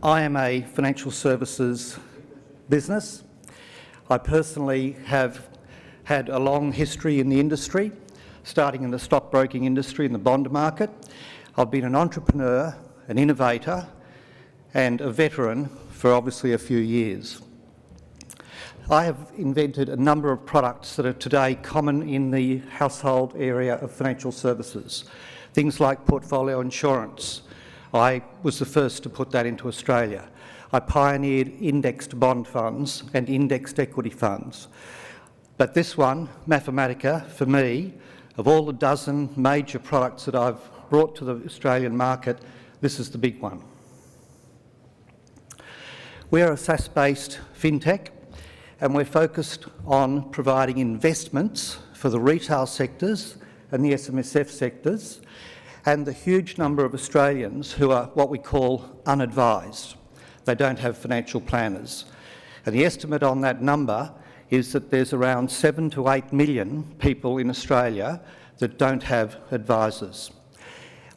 I am a financial services business. I personally have had a long history in the industry, starting in the stockbroking industry and the bond market. I've been an entrepreneur, an innovator and a veteran for obviously a few years. I have invented a number of products that are today common in the household area of financial services. Things like portfolio insurance. I was the first to put that into Australia. I pioneered indexed bond funds and indexed equity funds. But this one, Mafematica, for me, of all the dozen major products that I've brought to the Australian market, this is the big one. We are a SaaS-based fintech, and we're focused on providing investments for the retail sectors and the SMSF sectors, and the huge number of Australians who are what we call unadvised. They don't have financial planners. And the estimate on that number is that there's around 7 to 8 million people in Australia that don't have advisors.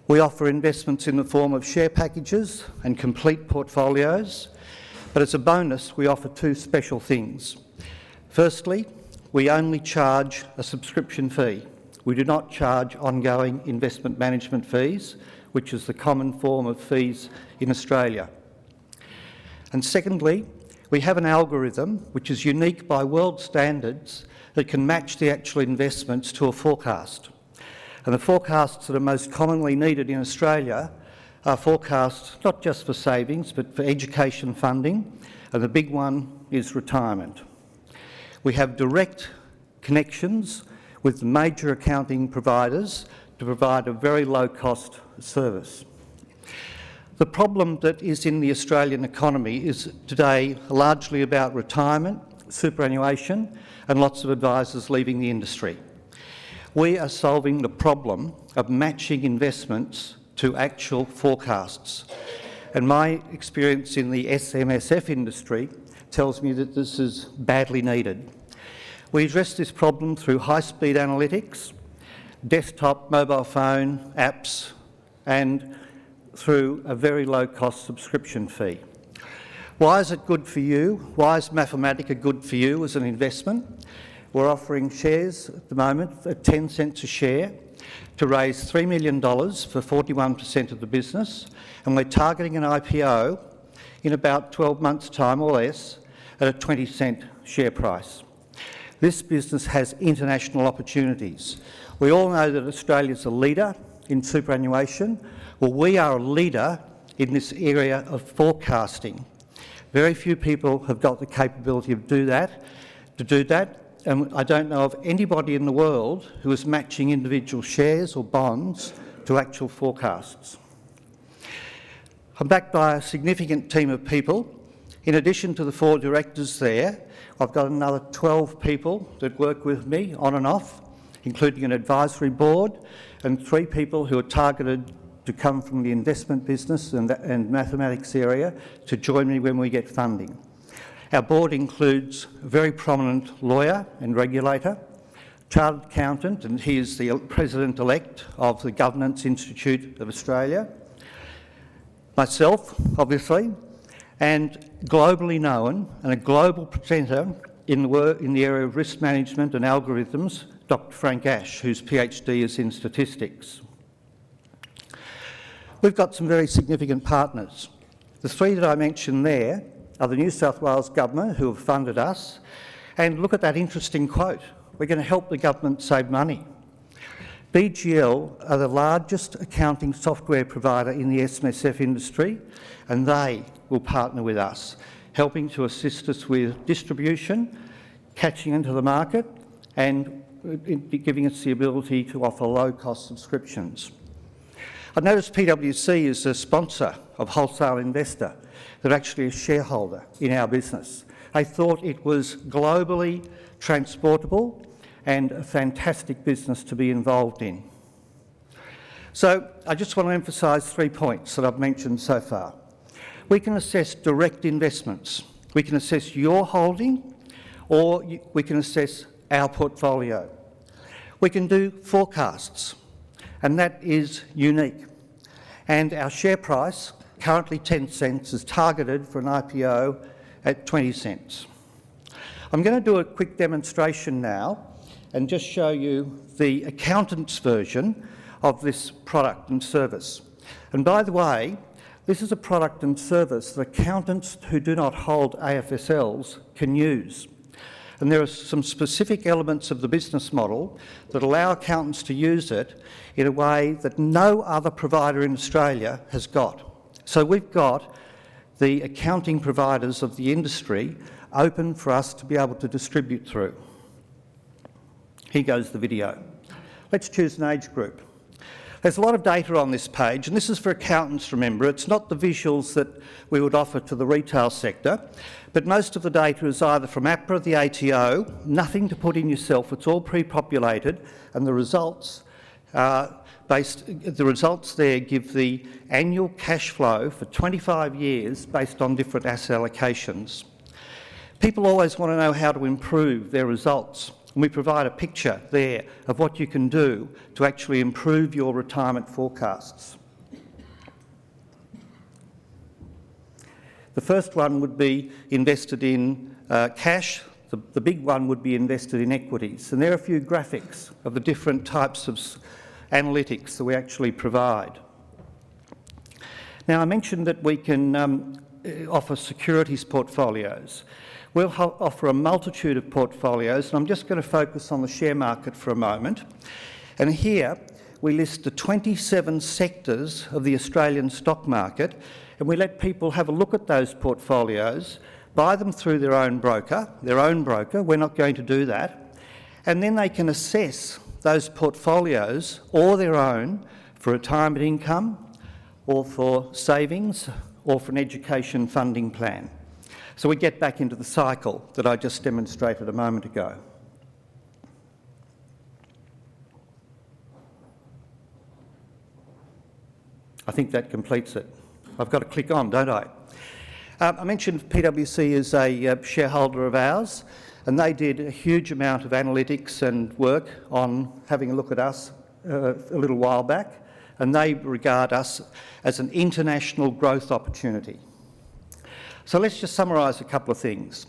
We offer investments in the form of share packages and complete portfolios, but as a bonus we offer two special things. Firstly, we only charge a subscription fee. We do not charge ongoing investment management fees, which is the common form of fees in Australia. And secondly, we have an algorithm which is unique by world standards that can match the actual investments to a forecast. And the forecasts that are most commonly needed in Australia are forecasts not just for savings but for education funding, and the big one is retirement. We have direct connections with the major accounting providers to provide a very low-cost service. The problem that is in the Australian economy is today largely about retirement, superannuation, and lots of advisors leaving the industry. We are solving the problem of matching investments to actual forecasts. And my experience in the SMSF industry tells me that this is badly needed. We address this problem through high-speed analytics, desktop, mobile phone, apps, and through a very low-cost subscription fee. Why is it good for you? Why is Mafematica good for you as an investment? We're offering shares at the moment at 10 cents a share to raise $3 million for 41% of the business, and we're targeting an IPO in about 12 months' time or less at a 20-cent share price. This business has international opportunities. We all know that Australia's a leader in superannuation. Well, we are a leader in this area of forecasting. Very few people have got the capability to do that, and I don't know of anybody in the world who is matching individual shares or bonds to actual forecasts. I'm backed by a significant team of people. In addition to the 4 directors there, I've got another 12 people that work with me on and off, including an advisory board, and 3 people who are targeted to come from the investment business and mathematics area to join me when we get funding. Our board includes a very prominent lawyer and regulator, chartered accountant, and he is the president-elect of the Governance Institute of Australia, myself, obviously, and globally known and a global presenter in the area of risk management and algorithms, Dr. Frank Ash, whose PhD is in statistics. We've got some very significant partners. The 3 that I mentioned there are the New South Wales Government, who have funded us, and look at that interesting quote: we're going to help the government save money. BGL are the largest accounting software provider in the SMSF industry, and they will partner with us, helping to assist us with distribution, catching into the market, and giving us the ability to offer low-cost subscriptions. I noticed PwC is a sponsor of Wholesale Investor. They're actually a shareholder in our business. I thought it was globally transportable and a fantastic business to be involved in. So I just want to emphasise 3 points that I've mentioned so far. We can assess direct investments. We can assess your holding, or we can assess our portfolio. We can do forecasts, and that is unique. And our share price currently 10 cents, is targeted for an IPO at 20 cents. I'm going to do a quick demonstration now and just show you the accountant's version of this product and service. And by the way, this is a product and service that accountants who do not hold AFSLs can use. And there are some specific elements of the business model that allow accountants to use it in a way that no other provider in Australia has got. So we've got the accounting providers of the industry open for us to be able to distribute through. Here goes the video. Let's choose an age group. There's a lot of data on this page, and this is for accountants, remember. It's not the visuals that we would offer to the retail sector, but most of the data is either from APRA, the ATO, nothing to put in yourself, it's all pre-populated, and the results there give the annual cash flow for 25 years based on different asset allocations. People always want to know how to improve their results. And we provide a picture there of what you can do to actually improve your retirement forecasts. The first one would be invested in cash. The big one would be invested in equities. And there are a few graphics of the different types of analytics that we actually provide. Now, I mentioned that we can offer securities portfolios. We'll offer a multitude of portfolios, and I'm just going to focus on the share market for a moment. And here we list the 27 sectors of the Australian stock market, and we let people have a look at those portfolios, buy them through their own broker. We're not going to do that. And then they can assess those portfolios or their own for retirement income or for savings or for an education funding plan. So we get back into the cycle that I just demonstrated a moment ago. I think that completes it. I've got to click on, don't I? I mentioned PwC is a shareholder of ours, and they did a huge amount of analytics and work on having a look at us a little while back, and they regard us as an international growth opportunity. So let's just summarise a couple of things.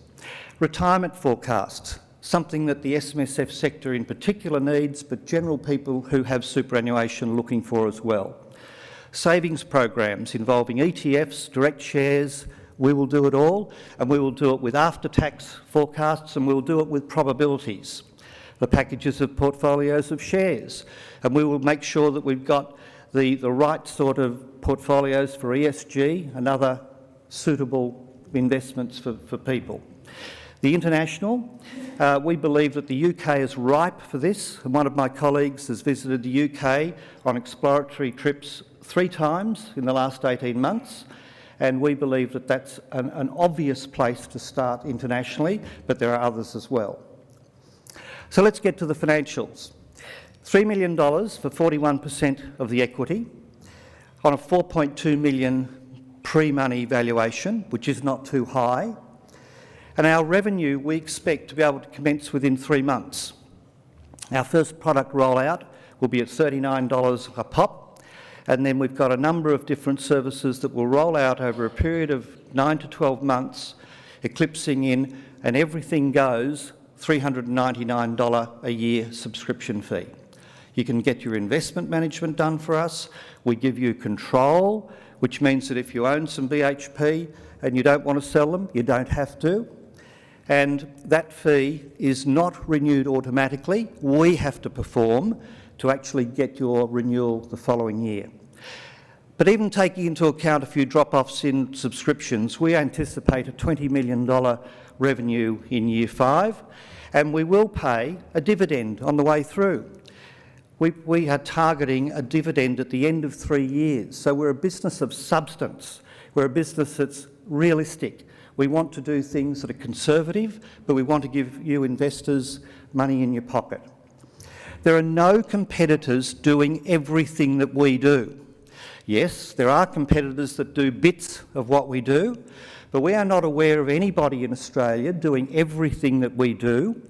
Retirement forecasts, something that the SMSF sector in particular needs, but general people who have superannuation are looking for as well. Savings programs involving ETFs, direct shares, we will do it all, and we will do it with after-tax forecasts, and we'll do it with probabilities. The packages of portfolios of shares, and we will make sure that we've got the right sort of portfolios for ESG and other suitable investments for people. The international, we believe that the UK is ripe for this, and one of my colleagues has visited the UK on exploratory trips 3 times in the last 18 months, and we believe that that's an obvious place to start internationally, but there are others as well. So let's get to the financials. $3 million for 41% of the equity on a 4.2 million pre-money valuation, which is not too high. And our revenue we expect to be able to commence within 3 months. Our first product rollout will be at $39 a pop, and then we've got a number of different services that will roll out over a period of 9 to 12 months, eclipsing in an everything goes $399 a year subscription fee. You can get your investment management done for us. We give you control, which means that if you own some BHP and you don't want to sell them, you don't have to. And that fee is not renewed automatically. We have to perform to actually get your renewal the following year. But even taking into account a few drop-offs in subscriptions, we anticipate a $20 million revenue in year 5, and we will pay a dividend on the way through. We are targeting a dividend at the end of 3 years. So we're a business of substance. We're a business that's realistic. We want to do things that are conservative, but we want to give you investors money in your pocket. There are no competitors doing everything that we do. Yes, there are competitors that do bits of what we do, but we are not aware of anybody in Australia doing everything that we do,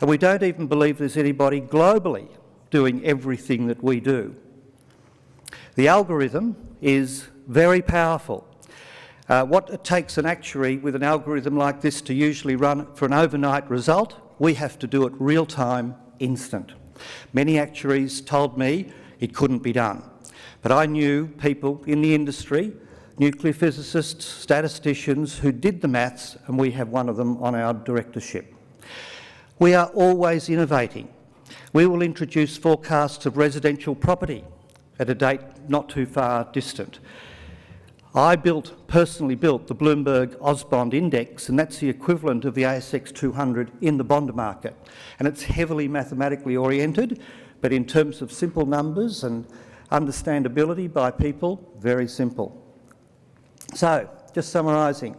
and we don't even believe there's anybody globally doing everything that we do. The algorithm is very powerful. What it takes an actuary with an algorithm like this to usually run for an overnight result, we have to do it real-time, instant. Many actuaries told me it couldn't be done, but I knew people in the industry, nuclear physicists, statisticians, who did the maths, and we have one of them on our directorship. We are always innovating. We will introduce forecasts of residential property at a date not too far distant. I personally built the Bloomberg AusBond Index, and that's the equivalent of the ASX 200 in the bond market. And it's heavily mathematically oriented, but in terms of simple numbers and understandability by people, very simple. So, just summarising,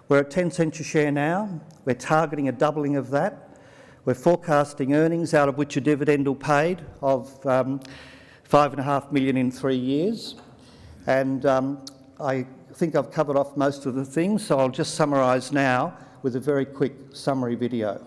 we're at 10 cents a share now. We're targeting a doubling of that. We're forecasting earnings out of which a dividend will be paid of $5.5 million in 3 years. And I think I've covered off most of the things, so I'll just summarise now with a very quick summary video.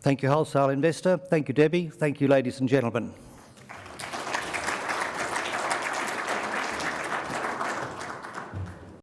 Thank you, wholesale investor. Thank you, Debbie. Thank you, ladies and gentlemen.